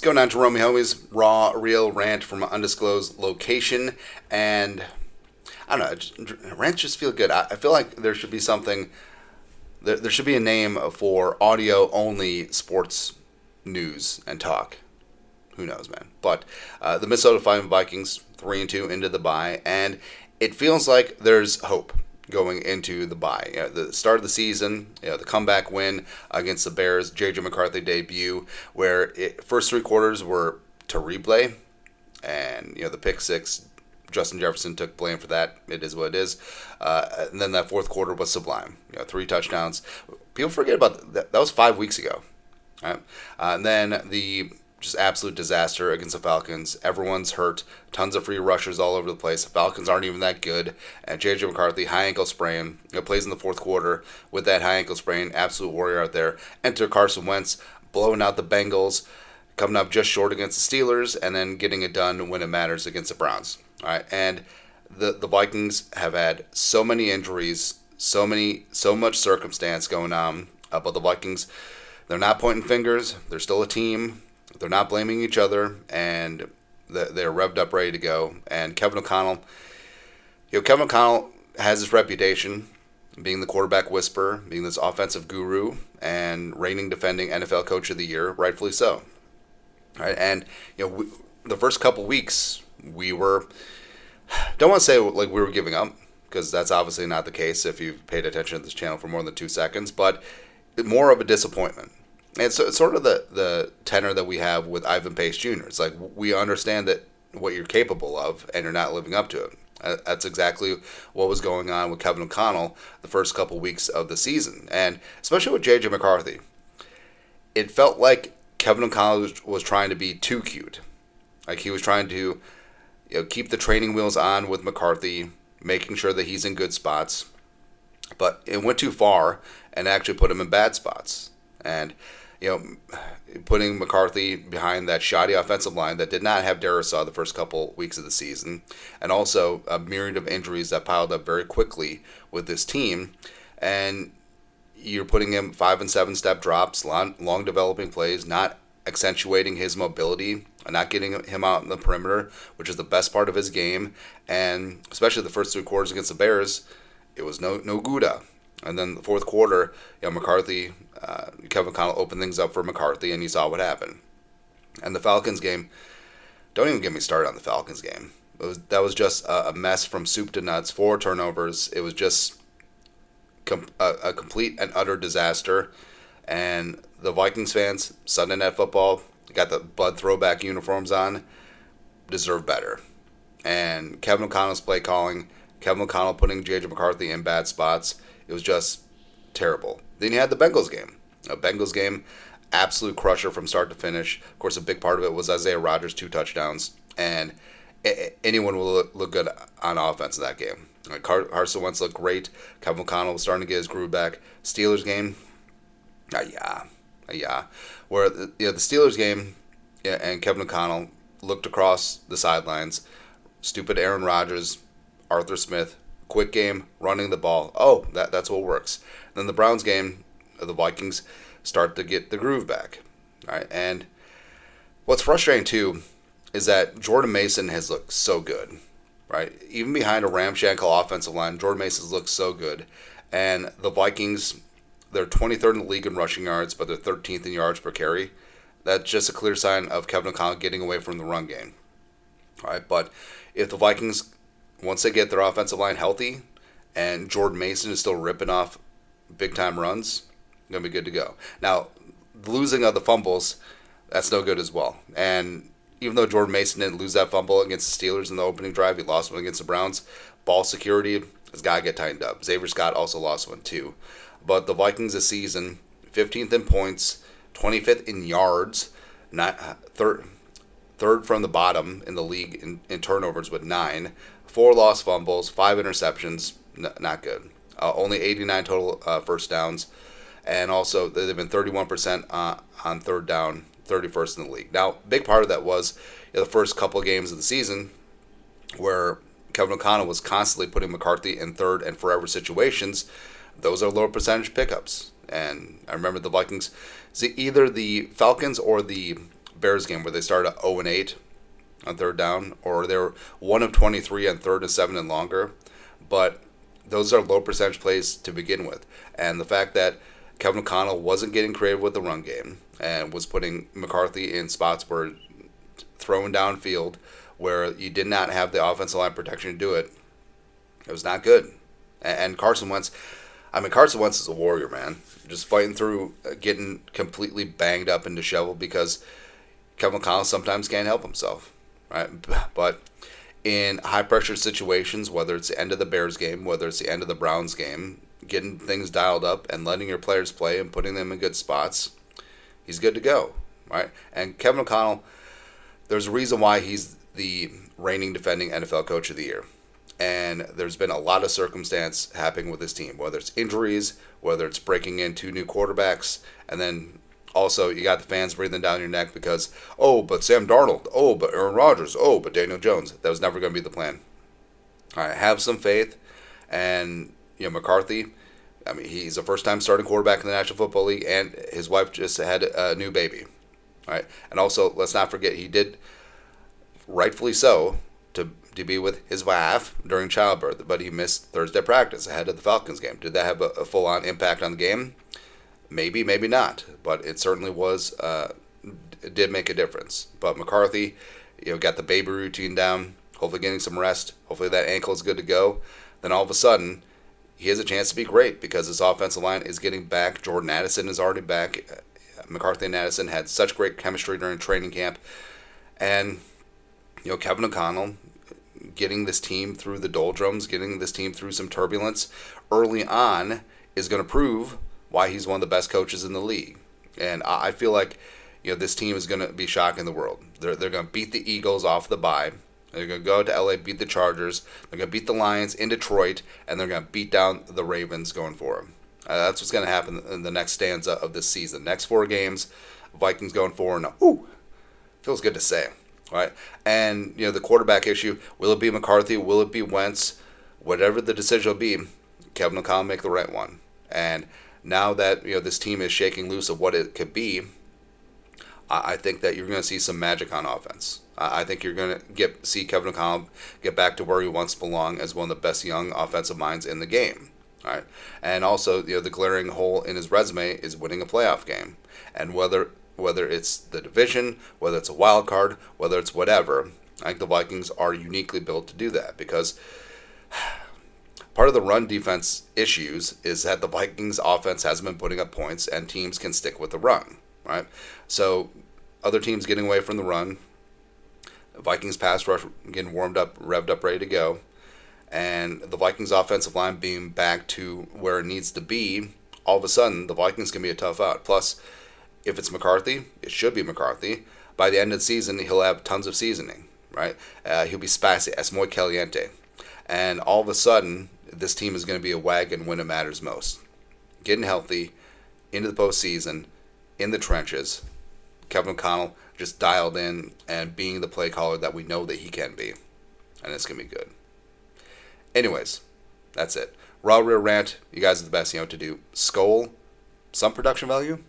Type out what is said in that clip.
going on, Jerome Homies? Raw, real rant from an undisclosed location, and I don't know. Rants just feel good. I feel like there should be something. There should be a name for audio only sports news and talk. Who knows, man? But the Minnesota Vikings 3-2 into the bye, and it feels like there's hope going into the bye. The start of the season, the comeback win against the Bears, J.J. McCarthy debut, where first three quarters were terrible, and the pick six, Justin Jefferson took blame for that. It is what it is. And then that fourth quarter was sublime. 3 touchdowns. People forget about that. That was 5 weeks ago. Right? And then the just absolute disaster against the Falcons. Everyone's hurt. Tons of free rushers all over the place. The Falcons aren't even that good. And J.J. McCarthy, high ankle sprain. Plays in the fourth quarter with that high ankle sprain. Absolute warrior out there. Enter Carson Wentz, blowing out the Bengals, coming up just short against the Steelers, and then getting it done when it matters against the Browns. All right, and the Vikings have had so many injuries, so much circumstance going on. But the Vikings, they're not pointing fingers. They're still a team. They're not blaming each other, and they're revved up, ready to go. And Kevin O'Connell has this reputation being the quarterback whisperer, being this offensive guru, and reigning defending NFL Coach of the Year, rightfully so. All right, and the first couple weeks we were, don't want to say like we were giving up, because that's obviously not the case if you've paid attention to this channel for more than 2 seconds, but more of a disappointment. And so it's sort of the tenor that we have with Ivan Pace Jr. It's like we understand that what you're capable of, and you're not living up to it. That's exactly what was going on with Kevin O'Connell the first couple weeks of the season. And especially with J.J. McCarthy, it felt like Kevin O'Connell was trying to be too cute. Like he was trying to keep the training wheels on with McCarthy, making sure that he's in good spots. But it went too far and actually put him in bad spots. And putting McCarthy behind that shoddy offensive line that did not have Darisaw the first couple weeks of the season, and also a myriad of injuries that piled up very quickly with this team, and you're putting him 5 and 7 step drops, long developing plays, not accentuating his mobility, not getting him out in the perimeter, which is the best part of his game, and especially the first 3 quarters against the Bears, it was no Gouda. And then the fourth quarter, McCarthy, Kevin O'Connell opened things up for McCarthy, and you saw what happened. And the Falcons game, don't even get me started on the Falcons game. That was just a mess from soup to nuts, 4 turnovers. It was just a complete and utter disaster. And the Vikings fans, Sunday Night Football, got the Bud throwback uniforms on, deserve better. And Kevin O'Connell's play calling, Kevin O'Connell putting J.J. McCarthy in bad spots, it was just terrible. Then you had the Bengals game. Bengals game, absolute crusher from start to finish. Of course, a big part of it was Isaiah Rodgers' 2 touchdowns. And anyone will look good on offense in that game. Carson Wentz looked great. Kevin O'Connell was starting to get his groove back. Steelers game, where the Steelers game and Kevin O'Connell looked across the sidelines. Stupid Aaron Rodgers, Arthur Smith, quick game, running the ball. Oh, that's what works. Then the Browns game, the Vikings start to get the groove back. All right, and what's frustrating too is that Jordan Mason has looked so good. Right, even behind a ramshackle offensive line, Jordan Mason's looked so good, and the Vikings, they're 23rd in the league in rushing yards, but they're 13th in yards per carry. That's just a clear sign of Kevin O'Connell getting away from the run game. All right, but if the Vikings, once they get their offensive line healthy, and Jordan Mason is still ripping off big-time runs, going to be good to go. Now, the losing of the fumbles, that's no good as well. And even though Jordan Mason didn't lose that fumble against the Steelers in the opening drive, he lost one against the Browns. Ball security has got to get tightened up. Xavier Scott also lost one too. But the Vikings this season, 15th in points, 25th in yards, third from the bottom in the league in turnovers with 9, 4 lost fumbles, 5 interceptions, not good. Only 89 total first downs, and also they've been 31% on third down, 31st in the league. Now, big part of that was the first couple of games of the season where Kevin O'Connell was constantly putting McCarthy in third and forever situations. Those are lower percentage pickups. And I remember the Vikings, either the Falcons or the Bears game where they started 0-8 on third down, or they were 1 of 23 on 3rd and 7 and longer. But those are low percentage plays to begin with. And the fact that Kevin O'Connell wasn't getting creative with the run game and was putting McCarthy in spots where throwing downfield where you did not have the offensive line protection to do it, it was not good. And Carson Wentz is a warrior, man. Just fighting through, getting completely banged up and disheveled because Kevin O'Connell sometimes can't help himself, right? But in high-pressure situations, whether it's the end of the Bears game, whether it's the end of the Browns game, getting things dialed up and letting your players play and putting them in good spots, he's good to go, right? And Kevin O'Connell, there's a reason why he's the reigning defending NFL Coach of the Year. And there's been a lot of circumstance happening with this team, whether it's injuries, whether it's breaking in 2 new quarterbacks, and then also you got the fans breathing down your neck because, oh, but Sam Darnold, oh, but Aaron Rodgers, oh, but Daniel Jones. That was never going to be the plan. All right, have some faith. And, McCarthy, I mean, he's a first-time starting quarterback in the National Football League, and his wife just had a new baby. All right, and also, let's not forget, he did, rightfully so, to be with his wife during childbirth, but he missed Thursday practice ahead of the Falcons game. Did that have a full-on impact on the game? Maybe, maybe not, but it certainly was. It did make a difference. But McCarthy, got the baby routine down. Hopefully, getting some rest. Hopefully, that ankle is good to go. Then all of a sudden, he has a chance to be great because his offensive line is getting back. Jordan Addison is already back. McCarthy and Addison had such great chemistry during training camp, and Kevin O'Connell getting this team through the doldrums, getting this team through some turbulence early on is going to prove why he's one of the best coaches in the league. And I feel like this team is going to be shocking the world. They're going to beat the Eagles off the bye. They're going to go to LA, beat the Chargers. They're going to beat the Lions in Detroit, and they're going to beat down the Ravens going forward. That's what's going to happen in the next stanza of this season. Next 4 games, Vikings going forward. Now, feels good to say. Right, and the quarterback issue, will it be McCarthy, will it be Wentz, whatever the decision will be, Kevin O'Connell make the right one. And now that this team is shaking loose of what it could be, I think that you're going to see some magic on offense. I think you're going to see Kevin O'Connell get back to where he once belonged as one of the best young offensive minds in the game. All right, and also the glaring hole in his resume is winning a playoff game, and whether it's the division, whether it's a wild card, whether it's whatever, I think the Vikings are uniquely built to do that because part of the run defense issues is that the Vikings offense hasn't been putting up points and teams can stick with the run, right? So other teams getting away from the run, Vikings pass rush getting warmed up, revved up, ready to go, and the Vikings offensive line being back to where it needs to be, all of a sudden the Vikings can be a tough out. Plus, if it's McCarthy, it should be McCarthy. By the end of the season, he'll have tons of seasoning, right? He'll be spicy, es muy caliente. And all of a sudden, this team is going to be a wagon when it matters most. Getting healthy, into the postseason, in the trenches. Kevin O'Connell just dialed in and being the play caller that we know that he can be. And it's going to be good. Anyways, that's it. Raw Real Rant, you guys are the best, to do. Skol, some production value.